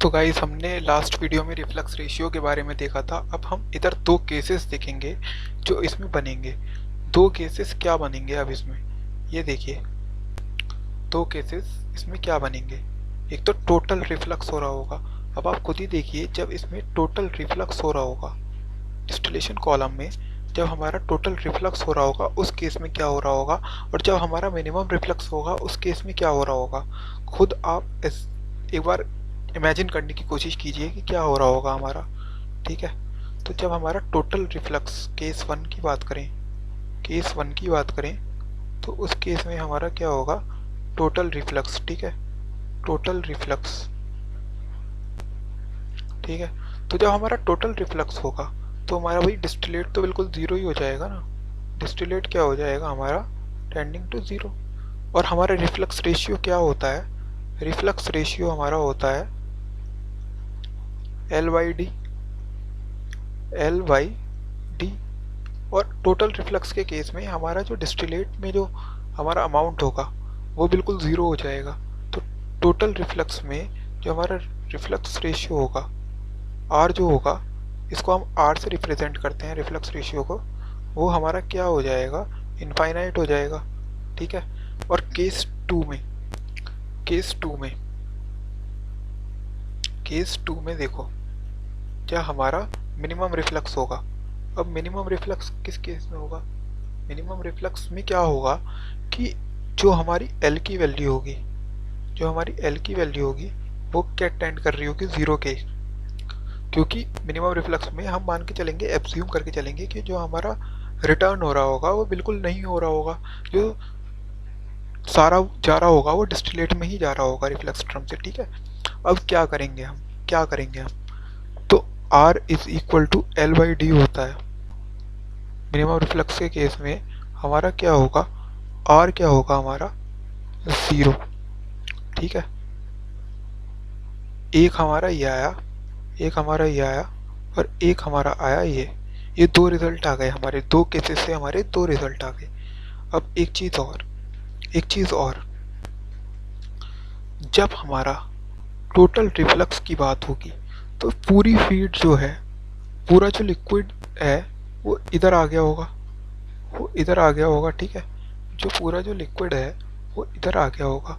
तो गाइस हमने last video में रिफ्लक्स रेशियो के बारे में देखा था। अब हम इधर दो केसेस देखेंगे जो इसमें बनेंगे। दो केसेस क्या बनेंगे अब इसमें, ये देखिए दो केसेस इसमें क्या बनेंगे। एक तो टोटल रिफ्लक्स हो रहा होगा। अब आप खुद ही देखिए, जब इसमें टोटल रिफ्लक्स हो रहा होगा डिस्टिलेशन कॉलम में, जब हमारा टोटल रिफ्लक्स हो रहा होगा उस केस में क्या हो रहा होगा, और जब हमारा मिनिमम रिफ्लक्स होगा उस केस में क्या हो रहा होगा। खुद आप एक बार इमेजिन करने की कोशिश कीजिए कि क्या हो रहा होगा हमारा। ठीक है, तो जब हमारा टोटल रिफ्लक्स केस वन की बात करें, केस वन की बात करें तो उस केस में हमारा क्या होगा, टोटल रिफ्लक्स। ठीक है, टोटल रिफ्लक्स। ठीक है, तो जब हमारा टोटल रिफ्लक्स होगा तो हमारा भाई डिस्टिलेट तो बिल्कुल ज़ीरो ही हो जाएगा ना। डिस्टिलेट क्या हो जाएगा हमारा, टेंडिंग टू ज़ीरो। और हमारा रिफ्लक्स रेशियो क्या होता है, रिफ्लक्स रेशियो हमारा होता है L/D, L/D। और टोटल रिफ्लक्स के केस में हमारा जो डिस्टिलेट में जो हमारा अमाउंट होगा वो बिल्कुल ज़ीरो हो जाएगा। तो टोटल रिफ्लक्स में जो हमारा रिफ्लक्स रेशियो होगा, R जो होगा, इसको हम R से रिप्रेजेंट करते हैं रिफ्लक्स रेशियो को, वो हमारा क्या हो जाएगा, इनफाइनाइट हो जाएगा। ठीक है, और केस टू में, केस टू में देखो, क्या हमारा मिनिमम रिफ्लक्स होगा। अब मिनिमम रिफ्लक्स किस केस में होगा, मिनिमम रिफ्लक्स में क्या होगा कि जो हमारी L की वैल्यू होगी, जो हमारी L की वैल्यू होगी वो क्या टेंड कर रही होगी, ज़ीरो के। क्योंकि मिनिमम रिफ्लक्स में हम मान के चलेंगे, एब्ज्यूम करके चलेंगे कि जो हमारा रिटर्न हो रहा होगा वो बिल्कुल नहीं हो रहा होगा, जो सारा जा रहा होगा वो डिस्टिलेट में ही जा रहा होगा रिफ्लक्स टर्म से। ठीक है, अब क्या करेंगे हम, क्या करेंगे हम, तो R is equal to L/D होता है। मिनिमम रिफ्लक्स के केस में हमारा क्या होगा, R क्या होगा हमारा, ज़ीरो। ठीक है, एक हमारा ये आया, एक हमारा ये आया, और एक हमारा आया ये दो रिजल्ट आ गए हमारे, दो केसेस से हमारे दो रिजल्ट आ गए। अब एक चीज़ और, जब हमारा टोटल रिफ्लक्स की बात होगी तो पूरी फीड जो है, पूरा जो लिक्विड है वो इधर आ गया होगा, वो इधर आ गया होगा। ठीक है, जो पूरा जो लिक्विड है वो इधर आ गया होगा,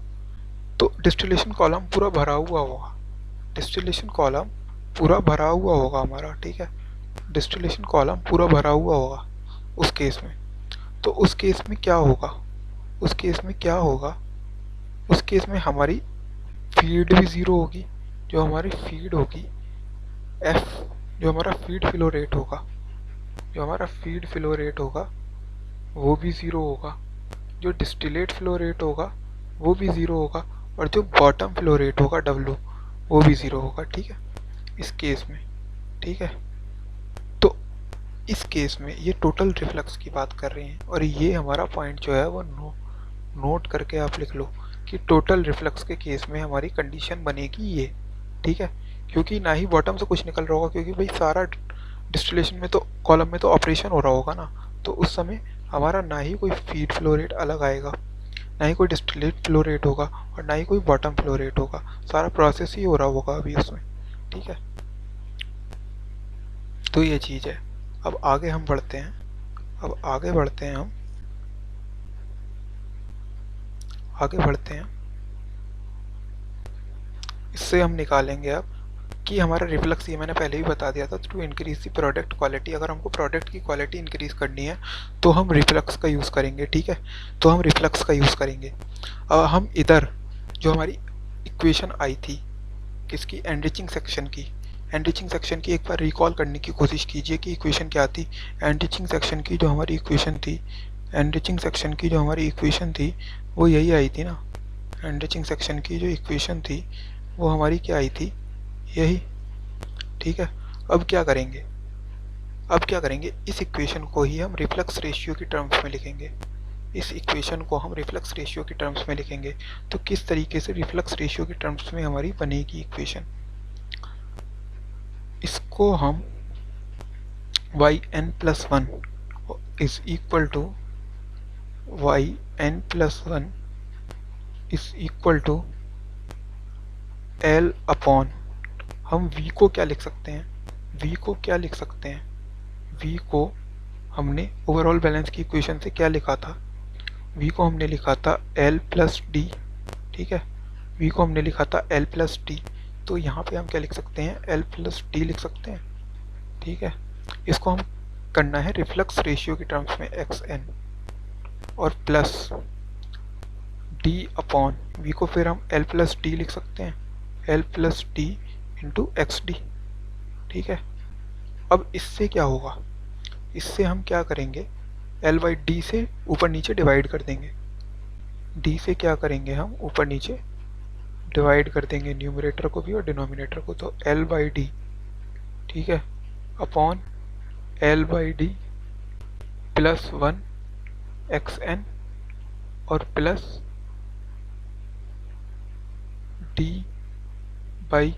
तो डिस्टिलेशन कॉलम पूरा भरा हुआ होगा, डिस्टिलेशन कॉलम पूरा भरा हुआ होगा हमारा। ठीक है, डिस्टिलेशन कॉलम पूरा भरा हुआ होगा उस केस में। तो उस केस में क्या होगा, उस केस में क्या होगा, उस केस में हमारी फीड भी ज़ीरो होगी। जो हमारी फीड होगी F, जो हमारा फीड फ्लो रेट होगा, जो हमारा फीड फ्लो रेट होगा वो भी ज़ीरो होगा। जो डिस्टिलेट फ्लो रेट होगा वो भी ज़ीरो होगा, और जो बॉटम फ्लो रेट होगा W, वो भी ज़ीरो होगा। ठीक है, इस केस में। ठीक है, तो इस केस में ये टोटल रिफ्लक्स की बात कर रहे हैं, और ये हमारा पॉइंट जो है वो नोट करके आप लिख लो कि टोटल रिफ्लक्स के केस में हमारी कंडीशन बनेगी ये। ठीक है, क्योंकि ना ही बॉटम से कुछ निकल रहा होगा, क्योंकि भाई सारा डिस्टिलेशन में तो कॉलम में तो ऑपरेशन हो रहा होगा ना, तो उस समय हमारा ना ही कोई फीड फ्लो रेट अलग आएगा, ना ही कोई डिस्टिलेट फ्लो रेट होगा, और ना ही कोई बॉटम फ्लो रेट होगा, सारा प्रोसेस ही हो रहा होगा अभी उसमें। ठीक है, तो ये चीज़ है। अब आगे हम बढ़ते हैं, अब आगे बढ़ते हैं, हम आगे बढ़ते हैं, इससे हम निकालेंगे अब कि हमारा रिफ्लक्स, ये मैंने पहले ही बता दिया था, to increase the product quality. अगर हमको प्रोडक्ट की क्वालिटी इंक्रीज करनी है तो हम रिफ्लक्स का यूज़ करेंगे। ठीक है, तो हम रिफ्लक्स का यूज़ करेंगे। अब हम इधर जो हमारी इक्वेशन आई थी किसकी, एनरिचिंग सेक्शन की, एनरिचिंग सेक्शन की एक बार रिकॉल करने की कोशिश कीजिए कि इक्वेशन क्या थी। एनरिचिंग सेक्शन की जो हमारी इक्वेशन थी, एनरिचिंग सेक्शन की जो हमारी इक्वेशन थी वो यही आई थी ना। एनरिचिंग सेक्शन की जो इक्वेशन थी वो हमारी क्या आई थी, यही। ठीक है, अब क्या करेंगे, अब क्या करेंगे, इस इक्वेशन को ही हम रिफ्लक्स रेशियो की टर्म्स में लिखेंगे, इस इक्वेशन को हम रिफ्लक्स रेशियो की टर्म्स में लिखेंगे। तो किस तरीके से रिफ्लक्स रेशियो की टर्म्स में हमारी बनेगी इक्वेशन, इसको हम yn+1 is equal to yn+1 is equal to L upon हम v को क्या लिख सकते हैं, v को क्या लिख सकते हैं, v को हमने ओवरऑल बैलेंस की इक्वेशन से क्या लिखा था, v को हमने लिखा था L प्लस डी, ठीक है, v को हमने लिखा था L प्लस डी, तो यहाँ पे हम क्या लिख सकते हैं, L प्लस डी लिख सकते हैं, ठीक है। इसको हम करना है रिफ्लक्स रेशियो की टर्म्स में xn, और प्लस d अपॉन v को फिर हम L प्लस डी लिख सकते हैं, L plus D into x D, ठीक है। अब इससे क्या होगा, इससे हम क्या करेंगे, L बाई डी से ऊपर नीचे डिवाइड कर देंगे, d से क्या करेंगे हम ऊपर नीचे डिवाइड कर देंगे, न्यूमरेटर को भी और डिनोमिनेटर को, तो L बाई डी, ठीक है, upon L by D plus 1 xn और plus d by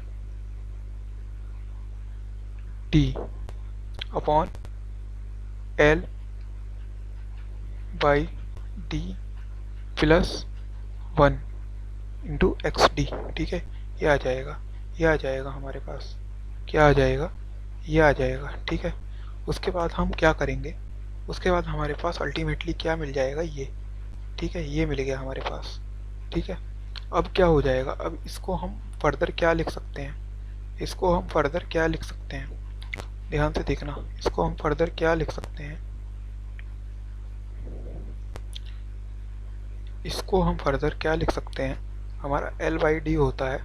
D upon L by D plus 1 into x D, ठीक है। ये आ जाएगा, ये आ जाएगा हमारे पास, क्या आ जाएगा, ये आ जाएगा, ठीक है। उसके बाद हम क्या करेंगे, उसके बाद हमारे पास अल्टीमेटली क्या मिल जाएगा, ये, ठीक है, ये मिल गया हमारे पास, ठीक है। अब क्या हो जाएगा, अब इसको हम फर्दर क्या लिख सकते हैं, इसको हम फर्दर क्या लिख सकते हैं, ध्यान से देखना, इसको हम फर्दर क्या लिख सकते हैं, इसको हम फर्दर क्या लिख सकते हैं, हमारा L बाई डी होता है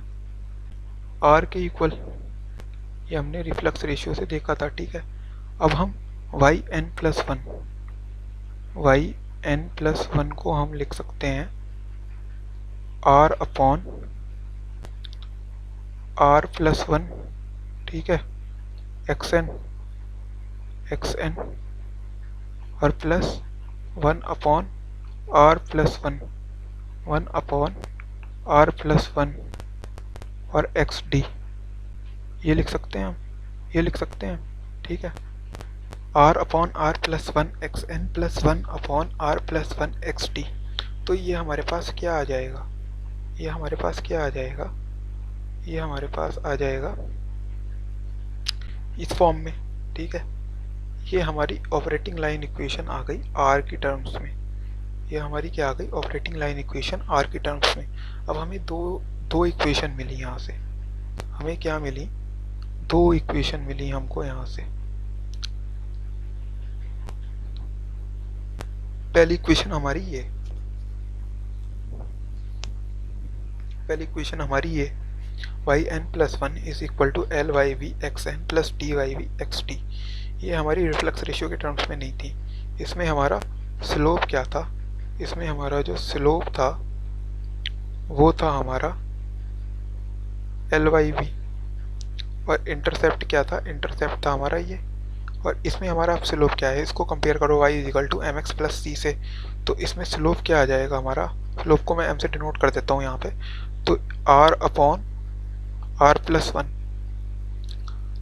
R के इक्वल, ये हमने रिफ्लक्स रेशियो से देखा था, ठीक है। अब हम वाई एन प्लस वन को हम लिख सकते हैं R अपॉन R प्लस 1, ठीक है, xn और plus 1 upon R plus 1, 1 upon R plus 1 और xd, ये लिख सकते हैं हम, ये लिख सकते हैं, ठीक है। R upon R plus 1 xn plus 1 upon R plus 1 xd, तो ये हमारे पास क्या आ जाएगा, ये हमारे पास क्या आ जाएगा, ये हमारे पास आ जाएगा इस फॉर्म में, ठीक है। ये हमारी ऑपरेटिंग लाइन इक्वेशन आ गई R की टर्म्स में, ये हमारी क्या आ गई, ऑपरेटिंग लाइन इक्वेशन R की टर्म्स में। अब हमें दो इक्वेशन मिली यहाँ से, हमें क्या मिली, दो इक्वेशन मिली हमको यहाँ से। पहली इक्वेशन हमारी ये, पहली इक्वेशन हमारी ये Y N plus 1 is equal to L Y V X N plus D Y V X D, ये हमारी रिफ्लक्स रेशियो के टर्म्स में नहीं थी। इसमें हमारा स्लोप क्या था, इसमें हमारा जो स्लोप था वो था हमारा एल वाई वी, और इंटरसेप्ट क्या था, इंटरसेप्ट था हमारा ये, और इसमें हमारा स्लोप क्या है, इसको कंपेयर करो y is equal to M X plus C से, तो इसमें स्लोप क्या आ जाएगा हमारा, स्लोप को मैं m से डिनोट कर देता हूँ यहाँ पे, तो r अपॉन r प्लस 1।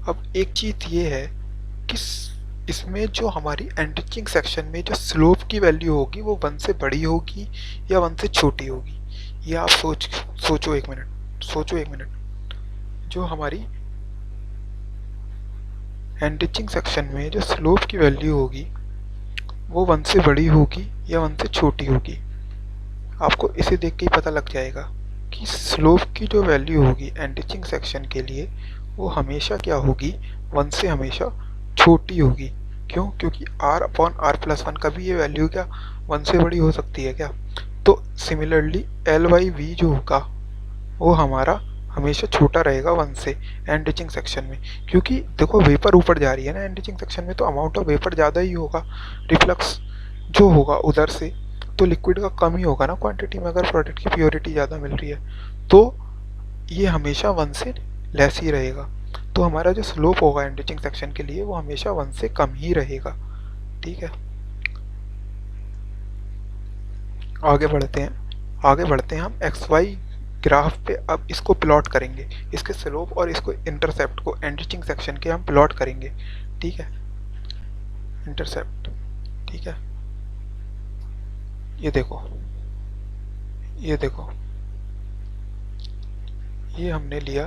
अब एक चीज़ ये है कि इसमें जो हमारी एंटिचिंग सेक्शन में जो स्लोप की वैल्यू होगी वो 1 से बड़ी होगी या 1 से छोटी होगी, ये आप सोचो एक मिनट, जो हमारी एंटिचिंग सेक्शन में जो स्लोप की वैल्यू होगी वो 1 से बड़ी होगी या 1 से छोटी होगी, आपको इसे देख के ही पता लग जाएगा कि स्लोप की जो वैल्यू होगी एंटिचिंग सेक्शन के लिए वो हमेशा क्या होगी, 1 से हमेशा छोटी होगी। क्यों, क्योंकि r अपॉन r प्लस 1 का भी ये वैल्यू क्या 1 से बड़ी हो सकती है क्या। तो सिमिलरली एल वाई वी जो होगा वो हमारा हमेशा छोटा रहेगा 1 से एंटिचिंग सेक्शन में, क्योंकि देखो वेपर ऊपर जा रही है ना एंटिचिंग सेक्शन में, तो अमाउंट ऑफ वेपर ज़्यादा ही होगा, रिफ्लक्स जो होगा उधर से तो लिक्विड का कम ही होगा ना क्वांटिटी में, अगर प्रोडक्ट की प्योरिटी ज़्यादा मिल रही है तो ये हमेशा 1 से लेस ही रहेगा, तो हमारा जो स्लोप होगा एंटिचिंग सेक्शन के लिए वो हमेशा 1 से कम ही रहेगा, ठीक है। आगे बढ़ते हैं हम एक्स वाई ग्राफ पे। अब इसको प्लॉट करेंगे, इसके स्लोप और इसको इंटरसेप्ट को एंटिचिंग सेक्शन के हम प्लॉट करेंगे, ठीक है, इंटरसेप्ट, ठीक है। ये देखो ये हमने लिया